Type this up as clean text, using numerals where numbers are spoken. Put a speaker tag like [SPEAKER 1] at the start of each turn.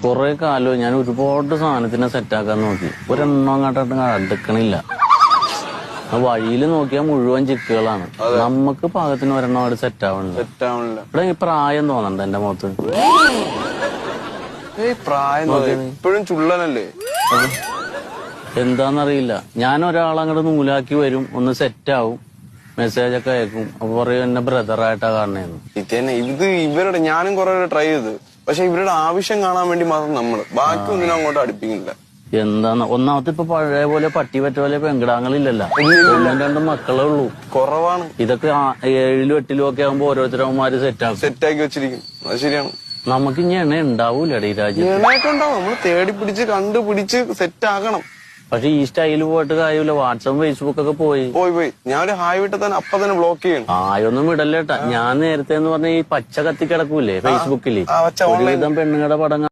[SPEAKER 1] കൊറേ കാലം ഞാൻ ഒരുപാട് സാധനത്തിനെ സെറ്റാക്കാൻ നോക്കി. ഒരെണ്ണം അങ്ങോട്ട് അടുക്കണില്ല. വഴിയിൽ നോക്കിയാൽ മുഴുവൻ ചിക്കുകളാണ്. നമുക്ക് പാകത്തിന് ഒരെണ്ണം അവിടെ സെറ്റ് ആവണില്ല. ഇവിടെ ഈ പ്രായം തോന്നണ്ട എന്റെ മുഖത്ത്.
[SPEAKER 2] ഇപ്പോഴും ചുള്ളനല്ലേ?
[SPEAKER 1] എന്താന്നറിയില്ല. ഞാൻ ഒരാളങ്ങോട്ട് നൂലാക്കി വരും, ഒന്ന് സെറ്റ് ആവും, മെസ്സേജ് ഒക്കെ അയക്കും. അപ്പൊ പറയും എന്നെ ബ്രദറായിട്ടാ കാണണേന്ന്.
[SPEAKER 2] ഇത് ഇവരുടെ ഞാനും കുറെ ട്രൈ ചെയ്ത്, പക്ഷെ ഇവരുടെ ആവശ്യം കാണാൻ വേണ്ടി മാത്രം നമ്മള് ബാക്കി ഒന്നിനും അങ്ങോട്ട് അടുപ്പിക്കുന്നില്ല.
[SPEAKER 1] എന്താന്ന് ഒന്നാമത്തെ ഇപ്പൊ പഴയ പോലെ പട്ടി പറ്റ പോലെ പെങ്കിടാങ്ങളില്ലല്ലോ. ഒന്നും രണ്ടും മക്കളേ ഉള്ളൂ.
[SPEAKER 2] കുറവാണ്.
[SPEAKER 1] ഇതൊക്കെ 7ലും 8ലും ഒക്കെ ആകുമ്പോ ഓരോരുത്തരവന്മാര്
[SPEAKER 2] സെറ്റാക്കി വെച്ചിരിക്കും. അത് ശരിയാണ്.
[SPEAKER 1] നമുക്ക് ഇനി എണ്ണ ഉണ്ടാവൂലേ ഈ രാജ്യത്ത്?
[SPEAKER 2] എണ്ണയൊക്കെ ഉണ്ടാവും. നമ്മള് തേടി പിടിച്ച് കണ്ടുപിടിച്ച് സെറ്റ് ആക്കണം.
[SPEAKER 1] പക്ഷെ ഈ സ്റ്റൈല് പോയിട്ട് കാര്യമില്ല. വാട്സപ്പ് ഫേസ്ബുക്ക് ഒക്കെ പോയി
[SPEAKER 2] ഞാനൊരു ഹായ് വിട്ട തന്നെ അപ്പൊ തന്നെ ബ്ലോക്ക് ചെയ്യണം.
[SPEAKER 1] ആയൊന്നും വിടല്ലേട്ടാ. ഞാൻ നേരത്തെ എന്ന് പറഞ്ഞ ഈ പച്ച കത്തി കിടക്കൂലേ ഫേസ്ബുക്കില്, ഒരുവിധം പെണ്ണുങ്ങളുടെ പടങ്ങൾ